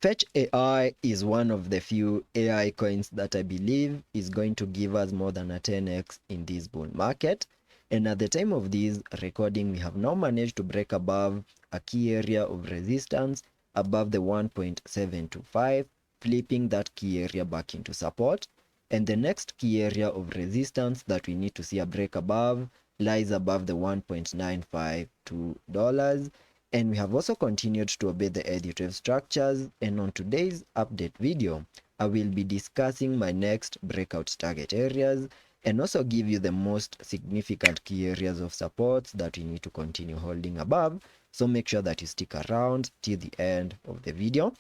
Fetch AI is one of the few AI coins that I believe is going to give us more than a 10x in this bull market. And at the time of this recording, we have now managed to break above a key area of resistance above the 1.725, flipping that key area back into support. And the next key area of resistance that we need to see a break above lies above the $1.952. And we have also continued to obey the Deriv structures, and on today's update video, I will be discussing my next breakout target areas and also give you the most significant key areas of support that we need to continue holding above. So make sure that you stick around till the end of the video.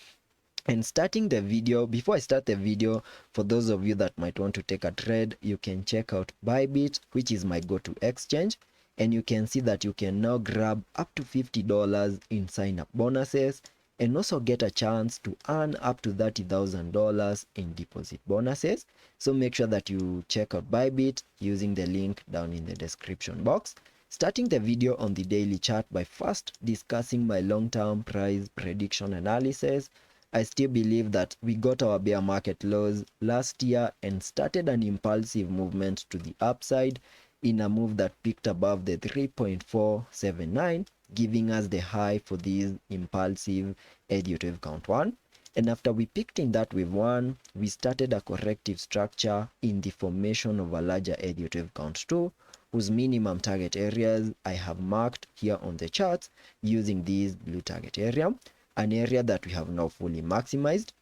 And starting the video, before I start the video, for those of you that might want to take a trade, you can check out Bybit, which is my go-to exchange. And you can see that you can now grab up to $50 in sign-up bonuses and also get a chance to earn up to $30,000 in deposit bonuses. So make sure that you check out Bybit using the link down in the description box. Starting the video on the daily chart by first discussing my long-term price prediction analysis. I still believe that we got our bear market lows last year and started an impulsive movement to the upside in a move that peaked above the 3.479, giving us the high for this impulsive Elliot wave count 1. And after we peaked in that wave 1, we started a corrective structure in the formation of a larger Elliot wave count 2, whose minimum target areas I have marked here on the chart using this blue target area, an area that we have now fully maximized.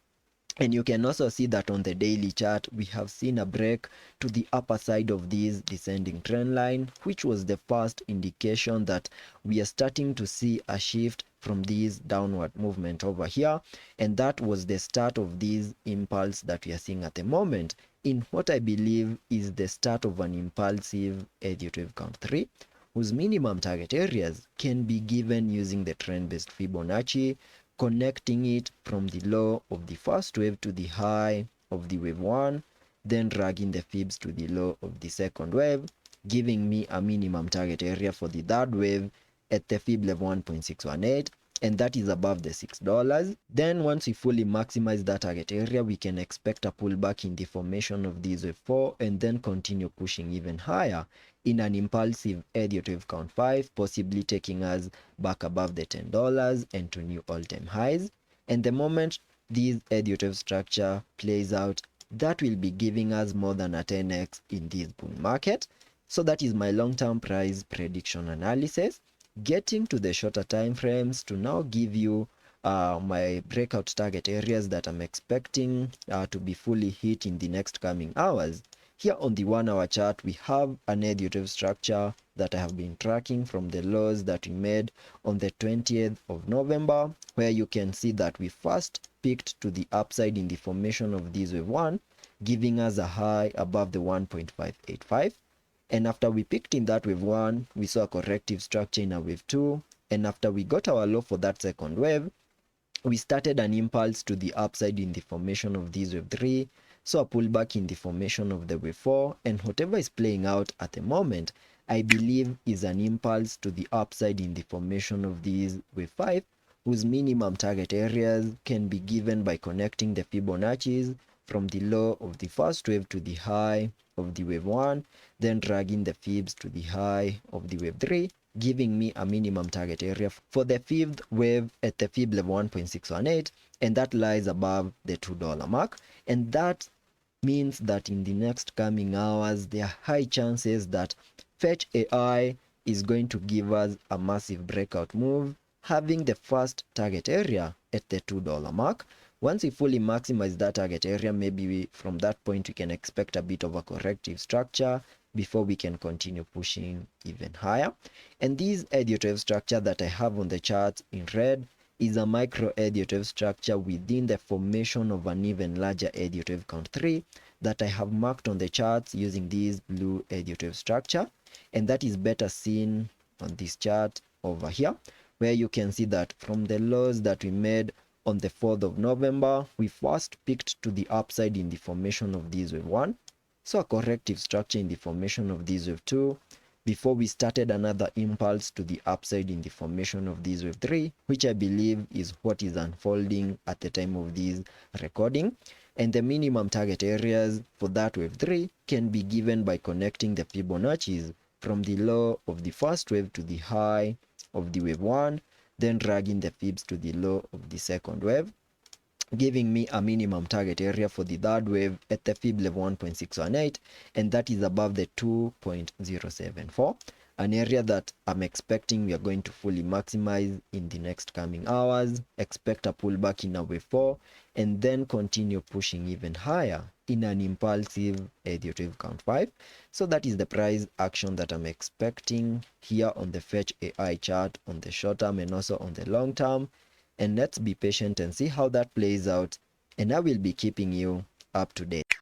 And you can also see that on the daily chart, we have seen a break to the upper side of this descending trend line, which was the first indication that we are starting to see a shift from this downward movement over here. And that was the start of this impulse that we are seeing at the moment in what I believe is the start of an impulsive Elliott wave count 3, whose minimum target areas can be given using the trend-based Fibonacci, connecting it from the low of the first wave to the high of the wave 1, then dragging the fibs to the low of the second wave, giving me a minimum target area for the third wave at the fib level 1.618, and that is above the $6. Then once we fully maximize that target area, we can expect a pullback in the formation of this wave 4 and then continue pushing even higher in an impulsive Elliott wave count 5, possibly taking us back above the $10 and to new all-time highs. And the moment this Elliott wave structure plays out, that will be giving us more than a 10x in this bull market. So that is my long-term price prediction analysis. Getting to the shorter time frames to now give you my breakout target areas that I'm expecting to be fully hit in the next coming hours. Here on the 1 hour chart, we have an Elliott wave structure that I have been tracking from the lows that we made on the 20th of November, where you can see that we first peaked to the upside in the formation of this wave 1, giving us a high above the 1.585. And after we peaked in that wave 1, we saw a corrective structure in a wave 2. And after we got our low for that second wave, we started an impulse to the upside in the formation of this wave 3. So a pullback in the formation of the wave 4, and whatever is playing out at the moment, I believe is an impulse to the upside in the formation of this wave 5, whose minimum target areas can be given by connecting the Fibonacci's from the low of the first wave to the high of the wave 1, then dragging the fibs to the high of the wave 3, giving me a minimum target area for the fifth wave at the fib level 1.618, and that lies above the $2 mark. And that means that in the next coming hours, there are high chances that Fetch AI is going to give us a massive breakout move, having the first target area at the $2 mark. Once we fully maximize that target area, maybe from that point we can expect a bit of a corrective structure before we can continue pushing even higher. And this Elliott wave structure that I have on the chart in red is a micro Elliott wave structure within the formation of an even larger Elliott wave count 3 that I have marked on the charts using this blue Elliott wave structure. And that is better seen on this chart over here, where you can see that from the lows that we made on the 4th of November, we first peaked to the upside in the formation of this wave 1. So a corrective structure in the formation of this wave 2, before we started another impulse to the upside in the formation of this wave 3, which I believe is what is unfolding at the time of this recording. And the minimum target areas for that wave 3 can be given by connecting the Fibonacci's from the low of the first wave to the high of the wave 1, then dragging the fibs to the low of the second wave, giving me a minimum target area for the third wave at the fib level 1.618, and that is above the 2.074, an area that I'm expecting we are going to fully maximize in the next coming hours. Expect a pullback in a wave 4 and then continue pushing even higher in an impulsive Elliott wave count 5. So that is the price action that I'm expecting here on the fetch AI chart on the short term and also on the long term. And let's be patient and see how that plays out, and I will be keeping you up to date.